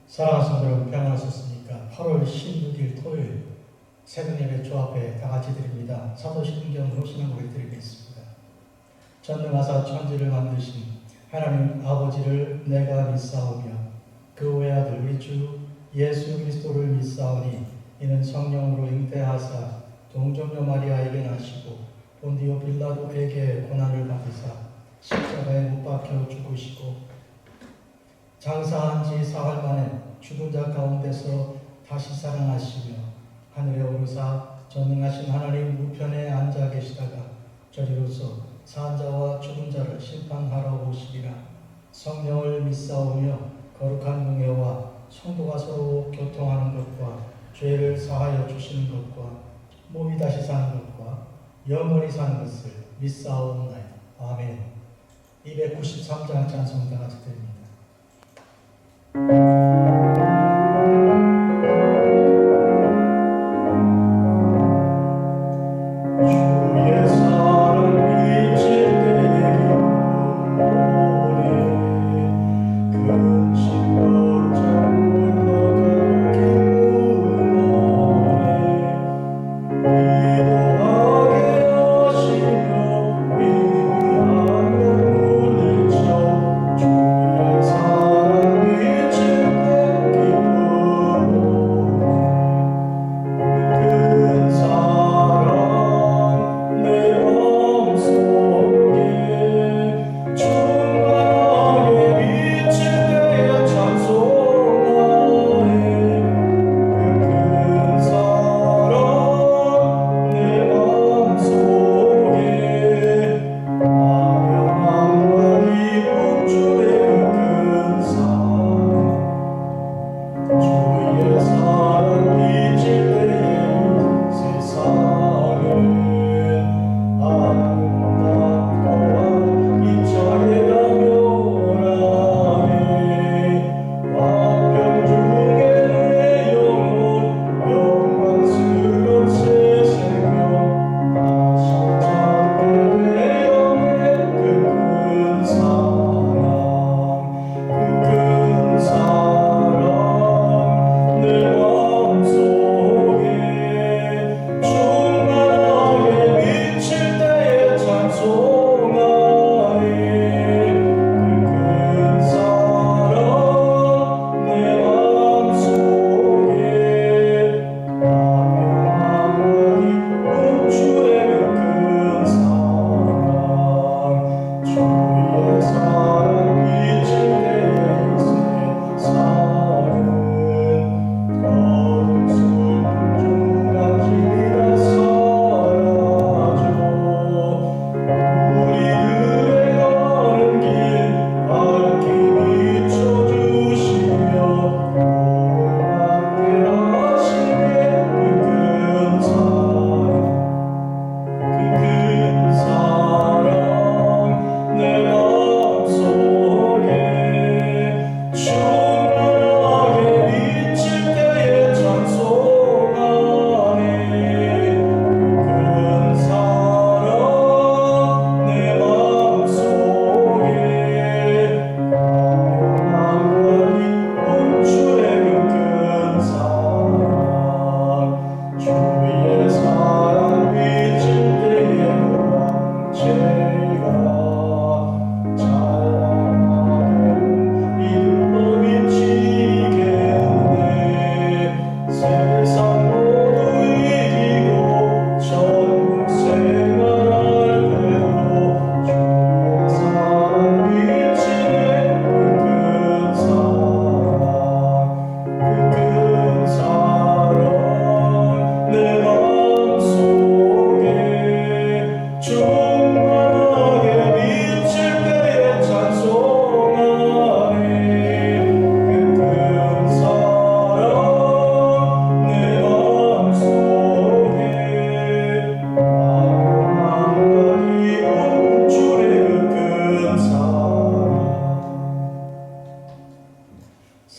사랑하는 성도 여러분, 평안하셨습니까? 8월 16일 토요일 새벽예배 조합회 다 같이 드립니다. 사도신경으로 신앙고백 드리겠습니다. 전능하사 천지를 만드신 하나님 아버지를 내가 믿사오며 그 외아들 우리 주 예수 그리스도를 믿사오니 이는 성령으로 잉태하사 동정녀 마리아에게 나시고 본디오 빌라도에게 고난을 받으사 십자가에 못 박혀 죽으시고 장사한 지 사흘 만에 죽은 자 가운데서 다시 살아나시며 하늘에 오르사 전능하신 하나님 우편에 앉아 계시다가 저리로서 산 자와 죽은 자를 심판하러 오시리라. 성령을 믿사오며 거룩한 공예와 성도가 서로 교통하는 것과 죄를 사하여 주시는 것과 몸이 다시 사는 것과 영원히 사는 것을 믿사오나이다. 아멘. 293장 찬송 다 같이 드립니다.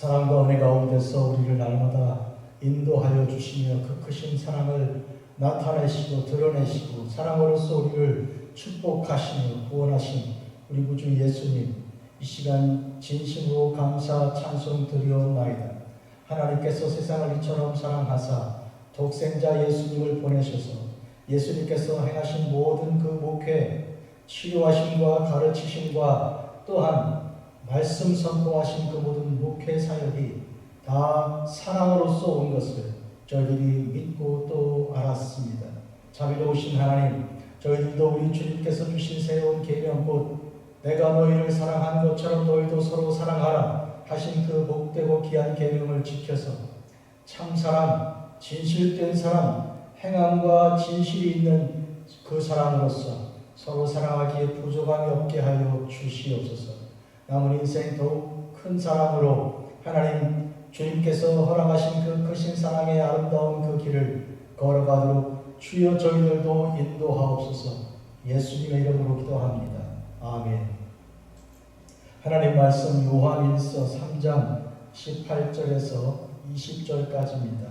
사랑과 은혜 가운데서 우리를 날마다 인도하여 주시며 그 크신 사랑을 나타내시고 드러내시고 사랑으로서 우리를 축복하시며 구원하신 우리 구주 예수님, 이 시간 진심으로 감사 찬송 드리옵나이다. 하나님께서 세상을 이처럼 사랑하사 독생자 예수님을 보내셔서 예수님께서 행하신 모든 그 목회, 치료하심과 가르치심과 또한 말씀 선포하신 그 모든 목회 사역이 다 사랑으로서 온 것을 저희들이 믿고 또 알았습니다. 자비로우신 하나님, 저희들도 우리 주님께서 주신 새로운 계명 곧 내가 너희를 사랑한 것처럼 너희도 서로 사랑하라 하신 그 복되고 귀한 계명을 지켜서 참 사랑, 진실된 사랑, 행함과 진실이 있는 그 사랑으로서 서로 사랑하기에 부족함이 없게 하여 주시옵소서. 남은 인생 더욱 큰 사랑으로 하나님 주님께서 허락하신 그 크신 사랑의 아름다운 그 길을 걸어가도록 주여 저희들도 인도하옵소서. 예수님의 이름으로 기도합니다. 아멘. 하나님 말씀 요한일서 3장 18절에서 20절까지입니다.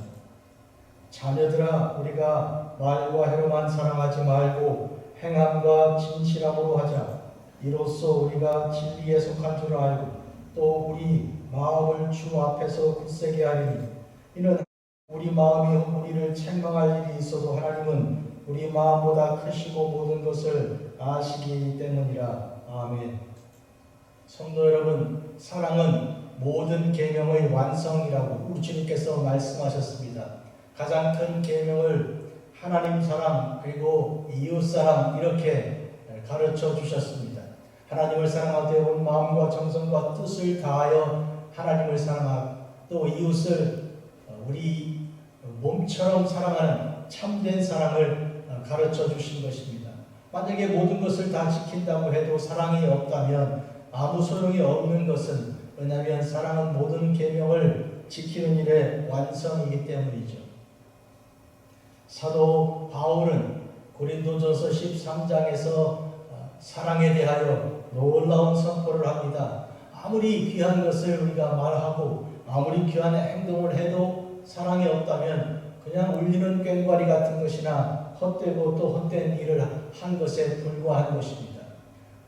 자녀들아, 우리가 말과 혀로만 사랑하지 말고 행함과 진실함으로 하자. 이로써 우리가 진리에 속한 줄 알고 또 우리 마음을 주 앞에서 굳세게 하리니 이는 우리 마음이 우리를 책망할 일이 있어도 하나님은 우리 마음보다 크시고 모든 것을 아시기 때문이라. 아멘. 성도 여러분, 사랑은 모든 계명의 완성이라고 우리 주님께서 말씀하셨습니다. 가장 큰 계명을 하나님 사랑 그리고 이웃 사랑 이렇게 가르쳐 주셨습니다. 하나님을 사랑하되 온 마음과 정성과 뜻을 다하여 하나님을 사랑하고 또 이웃을 우리 몸처럼 사랑하는 참된 사랑을 가르쳐 주신 것입니다. 만약에 모든 것을 다 지킨다고 해도 사랑이 없다면 아무 소용이 없는 것은, 왜냐하면 사랑은 모든 계명을 지키는 일의 완성이기 때문이죠. 사도 바울은 고린도전서 13장에서 사랑에 대하여 놀라운 선포를 합니다. 아무리 귀한 것을 우리가 말하고 아무리 귀한 행동을 해도 사랑이 없다면 그냥 울리는 꽹과리 같은 것이나 헛되고 또 헛된 일을 한 것에 불과한 것입니다.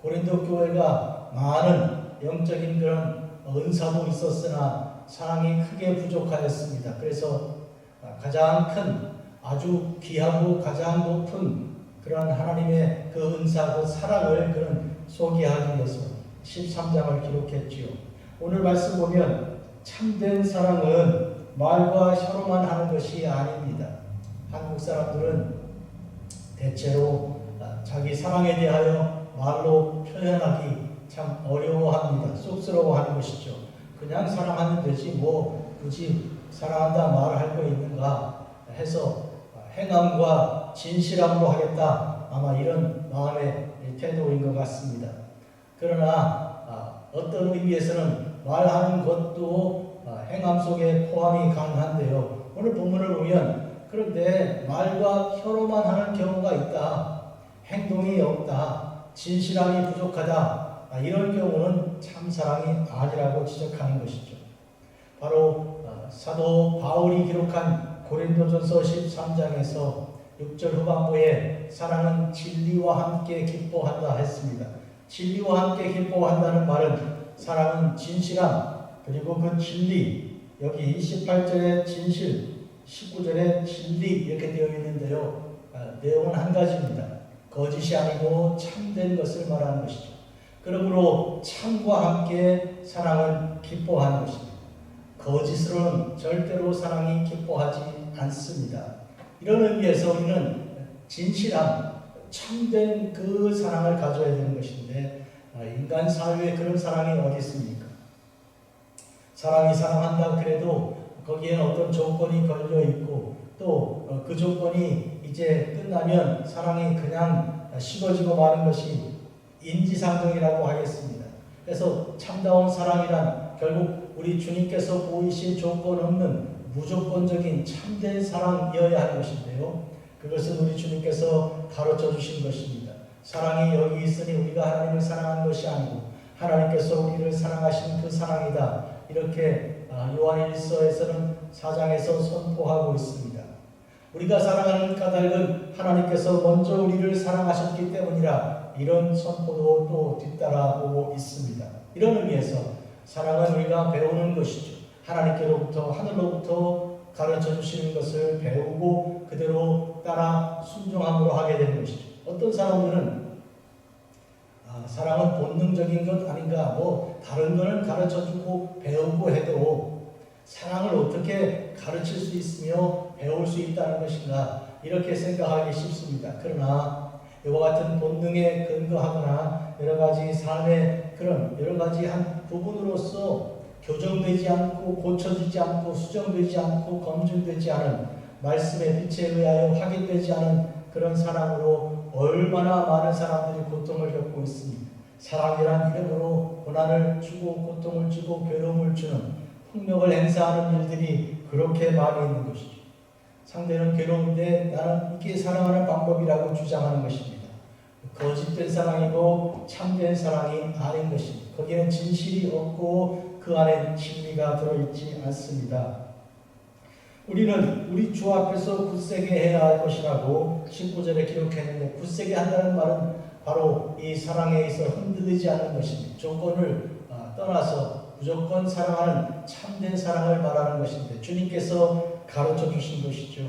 고린도 교회가 많은 영적인 그런 은사도 있었으나 사랑이 크게 부족하였습니다. 그래서 가장 큰 아주 귀하고 가장 높은 그런 하나님의 그 은사, 그 사랑을 그는 소개하기 위해서 13장을 기록했지요. 오늘 말씀 보면 참된 사랑은 말과 혀로만 하는 것이 아닙니다. 한국 사람들은 대체로 자기 사랑에 대하여 말로 표현하기 참 어려워합니다. 쑥스러워하는 것이죠. 그냥 사랑하면 되지 뭐 굳이 사랑한다 말할 거 있는가 해서 행함과 진실함으로 하겠다, 아마 이런 마음의 태도인 것 같습니다. 그러나 어떤 의미에서는 말하는 것도 행함 속에 포함이 가능한데요. 오늘 본문을 보면 그런데 말과 혀로만 하는 경우가 있다, 행동이 없다, 진실함이 부족하다, 이런 경우는 참 사랑이 아니라고 지적하는 것이죠. 바로 사도 바울이 기록한 고린도전서 13장에서 6절 후반부에 사랑은 진리와 함께 기뻐한다 했습니다. 진리와 함께 기뻐한다는 말은 사랑은 진실함, 그리고 그 진리, 여기 18절에 진실, 19절에 진리 이렇게 되어 있는데요. 내용은 한 가지입니다. 거짓이 아니고 참된 것을 말하는 것이죠. 그러므로 참과 함께 사랑은 기뻐하는 것입니다. 거짓으로는 절대로 사랑이 기뻐하지 않습니다. 이런 의미에서 우리는 진실함, 참된 그 사랑을 가져야 되는 것인데 인간 사회에 그런 사랑이 어디 있습니까? 사랑이 사랑한다 그래도 거기에는 어떤 조건이 걸려 있고 또 그 조건이 이제 끝나면 사랑이 그냥 식어지고 마는 것이 인지상정이라고 하겠습니다. 그래서 참다운 사랑이란 결국 우리 주님께서 보이신 조건 없는 무조건적인 참된 사랑이어야 하는 것인데요. 그것은 우리 주님께서 가르쳐 주신 것입니다. 사랑이 여기 있으니 우리가 하나님을 사랑한 것이 아니고 하나님께서 우리를 사랑하신 그 사랑이다. 이렇게 요한일서에서는 4장에서 선포하고 있습니다. 우리가 사랑하는 까닭은 하나님께서 먼저 우리를 사랑하셨기 때문이라 이런 선포도 또 뒤따라오고 있습니다. 이런 의미에서 사랑은 우리가 배우는 것이죠. 하나님께로부터 하늘로부터 가르쳐 주시는 것을 배우고 그대로 따라 순종함으로 하게 되는 것이죠. 어떤 사람들은 사랑은 본능적인 것 아닌가, 다른 거는 가르쳐주고 배우고 해도 사랑을 어떻게 가르칠 수 있으며 배울 수 있다는 것인가, 이렇게 생각하기 쉽습니다. 그러나 이와 같은 본능에 근거하거나 여러 가지 삶의 그런 여러 가지 한 부분으로서 교정되지 않고 고쳐지지 않고 수정되지 않고 검증되지 않은 말씀의 빛에 의하여 확인되지 않은 그런 사랑으로 얼마나 많은 사람들이 고통을 겪고 있습니다. 사랑이란 이름으로 고난을 주고 고통을 주고 괴로움을 주는 폭력을 행사하는 일들이 그렇게 많이 있는 것이죠. 상대는 괴로운데 나는 이게 사랑하는 방법이라고 주장하는 것입니다. 거짓된 사랑이고 참된 사랑이 아닌 것입니다. 거기에는 진실이 없고 그 안에 진리가 들어있지 않습니다. 우리는 우리 주 앞에서 굳세게 해야 할 것이라고 19절에 기록했는데, 굳세게 한다는 말은 바로 이 사랑에 있어 흔들리지 않는 것입니다. 조건을 떠나서 무조건 사랑하는 참된 사랑을 말하는 것인데, 주님께서 가르쳐 주신 것이죠.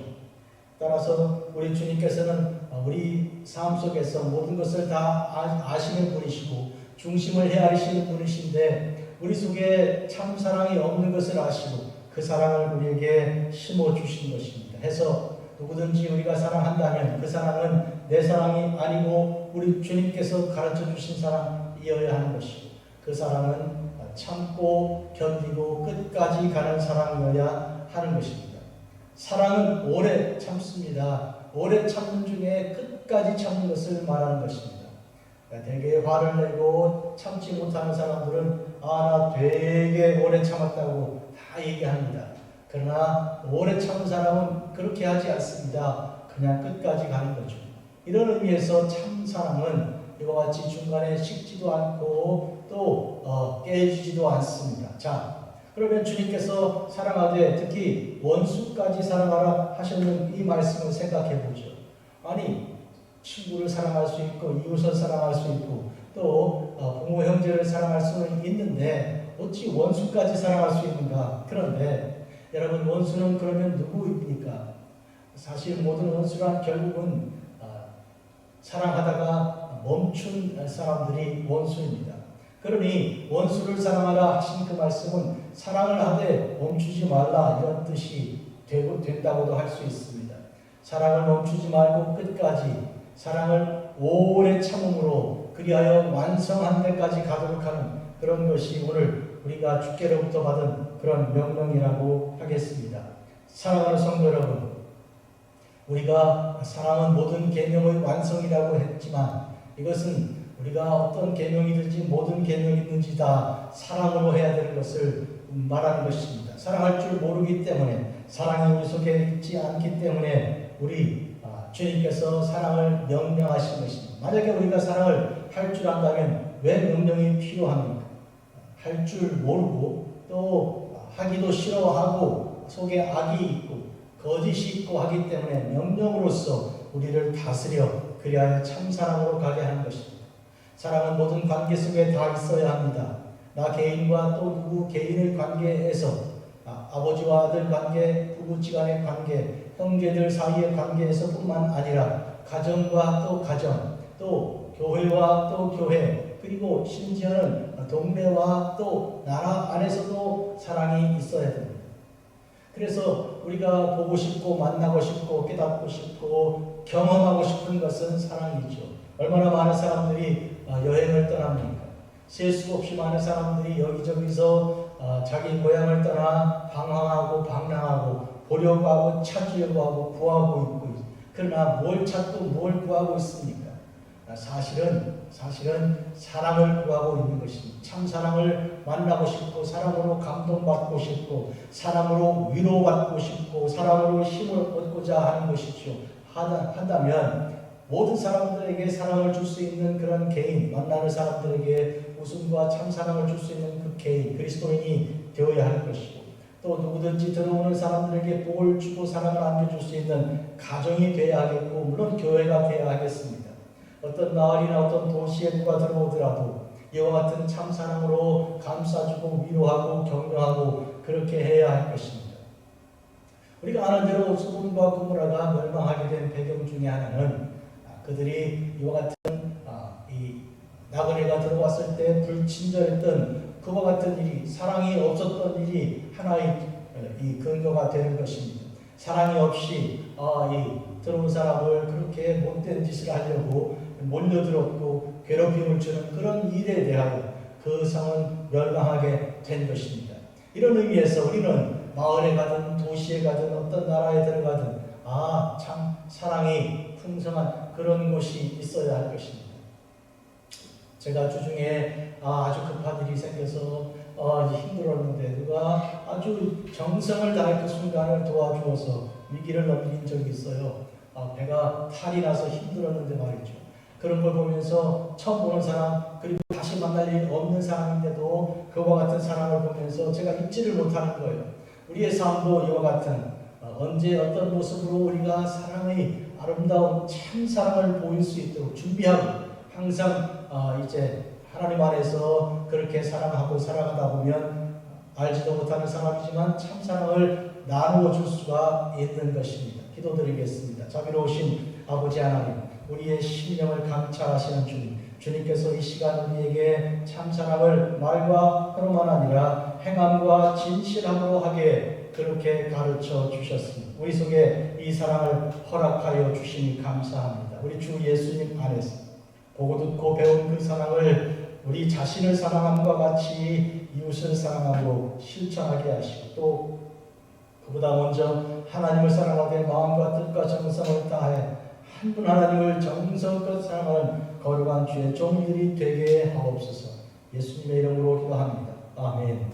따라서 우리 주님께서는 우리 삶 속에서 모든 것을 다 아시는 분이시고 중심을 헤아리시는 분이신데, 우리 속에 참 사랑이 없는 것을 아시고 그 사랑을 우리에게 심어주신 것입니다. 해서 누구든지 우리가 사랑한다면 그 사랑은 내 사랑이 아니고 우리 주님께서 가르쳐 주신 사랑이어야 하는 것이고, 그 사랑은 참고 견디고 끝까지 가는 사랑이어야 하는 것입니다. 사랑은 오래 참습니다. 오래 참는 중에 끝까지 참는 것을 말하는 것입니다. 되게 화를 내고 참지 못하는 사람들은 나 되게 오래 참았다고 다 얘기합니다. 그러나 오래 참은 사람은 그렇게 하지 않습니다. 그냥 끝까지 가는 거죠. 이런 의미에서 참 사랑은 이와 같이 중간에 식지도 않고 또 깨지지도 않습니다. 자, 그러면 주님께서 사랑하되 특히 원수까지 사랑하라 하셨는 이 말씀을 생각해 보죠. 아니, 친구를 사랑할 수 있고 이웃을 사랑할 수 있고 또 부모 형제를 사랑할 수는 있는데 어찌 원수까지 사랑할 수 있는가? 그런데 여러분, 원수는 그러면 누구입니까? 사실 모든 원수란 결국은 사랑하다가 멈춘 사람들이 원수입니다. 그러니 원수를 사랑하라 하신 그 말씀은 사랑을 하되 멈추지 말라, 이런 뜻이 된다고도 할 수 있습니다. 사랑을 멈추지 말고 끝까지 사랑을 오래 참음으로 그리하여 완성한 데까지 가도록 하는 그런 것이 오늘 우리가 주께로부터 받은 그런 명령이라고 하겠습니다. 사랑하는 성도 여러분, 우리가 사랑은 모든 계명의 완성이라고 했지만 이것은 우리가 어떤 계명이든지 모든 계명이든지 다 사랑으로 해야 되는 것을 말하는 것입니다. 사랑할 줄 모르기 때문에, 사랑이 우리 속에 있지 않기 때문에 우리 주님께서 사랑을 명령하신 것입니다. 만약에 우리가 사랑을 할 줄 안다면 왜 명령이 필요합니까? 할 줄 모르고 또 하기도 싫어하고 속에 악이 있고 거짓이 있고 하기 때문에 명령으로서 우리를 다스려 그리하여 참사랑으로 가게 하는 것입니다. 사랑은 모든 관계 속에 다 있어야 합니다. 나 개인과 또 누구 개인의 관계에서 아버지와 아들 관계, 부부지간의 관계, 형제들 사이의 관계에서 뿐만 아니라 가정과 또 가정, 또 교회와 또 교회, 그리고 심지어는 동네와 또 나라 안에서도 사랑이 있어야 됩니다. 그래서 우리가 보고 싶고 만나고 싶고 깨닫고 싶고 경험하고 싶은 것은 사랑이죠. 얼마나 많은 사람들이 여행을 떠납니까? 셀 수 없이 많은 사람들이 여기저기서 자기 고향을 떠나 방황하고 방랑하고 보려고 하고 찾으려고 하고 구하고 있고, 그러나 뭘 찾고 뭘 구하고 있습니까? 사실은 사랑을 구하고 있는 것입니다. 참 사랑을 만나고 싶고 사랑으로 감동받고 싶고 사랑으로 위로받고 싶고 사랑으로 힘을 얻고자 하는 것이죠. 한다면 모든 사람들에게 사랑을 줄 수 있는 그런 개인, 만나는 사람들에게 웃음과 참 사랑을 줄 수 있는 그 개인, 그리스도인이 되어야 하는 것이고, 또 누구든지 들어오는 사람들에게 복을 주고 사랑을 안겨줄 수 있는 가정이 되어야 하겠고, 물론 교회가 되어야 하겠습니다. 어떤 마을이나 어떤 도시에 누가 들어오더라도 이와 같은 참 사랑으로 감싸주고 위로하고 격려하고 그렇게 해야 할 것입니다. 우리가 아는 대로 소돔과 고모라가 멸망하게 된 배경 중에 하나는 그들이 이와 같은 이 나그네가 들어왔을 때 불친절했던 그와 같은 일이, 사랑이 없었던 일이 하나의 이 근거가 되는 것입니다. 사랑이 없이 이 들어온 사람을 그렇게 못된 짓을 하려고 몰려들었고 괴롭힘을 주는 그런 일에 대하여 그 성은 멸망하게 된 것입니다. 이런 의미에서 우리는 마을에 가든 도시에 가든 어떤 나라에 들어가든 참 사랑이 풍성한 그런 곳이 있어야 할 것입니다. 제가 주중에 아주 급한 일이 생겨서 힘들었는데 누가 아주 정성을 다해 그 순간을 도와주어서 위기를 넘긴 적이 있어요. 배가 탈이 나서 힘들었는데 말이죠. 그런 걸 보면서 처음 보는 사람, 그리고 다시 만날 일 없는 사람인데도 그와 같은 사람을 보면서 제가 잊지를 못하는 거예요. 우리의 삶도 이와 같은 언제 어떤 모습으로 우리가 사랑의 아름다운 참 사랑을 보일 수 있도록 준비하고 항상 이제 하나님 안에서 그렇게 사랑하고 살아가다 보면 알지도 못하는 사람이지만 참 사랑을 나누어 줄 수가 있는 것입니다. 기도드리겠습니다. 자비로우신 아버지 하나님, 우리의 심령을 감찰하시는 주님, 주님께서 이 시간 우리에게 참 사랑을 말과 하루만 아니라 행함과 진실함으로 하게 그렇게 가르쳐 주셨습니다. 우리 속에 이 사랑을 허락하여 주시니 감사합니다. 우리 주 예수님 안에서 보고 듣고 배운 그 사랑을 우리 자신을 사랑함과 같이 이웃을 사랑하고 실천하게 하시고 또 그보다 먼저 하나님을 사랑하되 마음과 뜻과 정성을 다해 한 분 하나님을 정성껏 사랑하는 거룩한 주의 종들이 되게 하옵소서. 예수님의 이름으로 기도합니다. 아멘.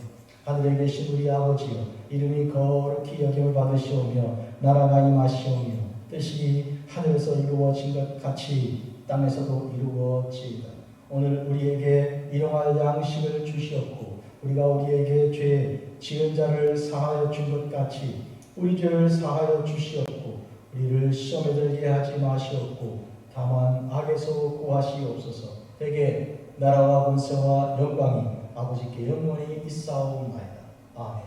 하늘에 계신 우리 아버지여, 이름이 거룩히 여김을 받으시오며 나라가 임하시오며 뜻이 하늘에서 이루어진 것 같이 땅에서도 이루어지이다. 오늘 우리에게 일용할 양식을 주시옵고 우리가 우리에게 죄 지은 자를 사하여 준 것 같이 우리 죄를 사하여 주시옵고 우리를 시험에 들게 하지 마시옵고 다만 악에서 구하시옵소서. 대개 나라와 권세와 영광이 아버지께 영원히 있사옵나이다. 아멘.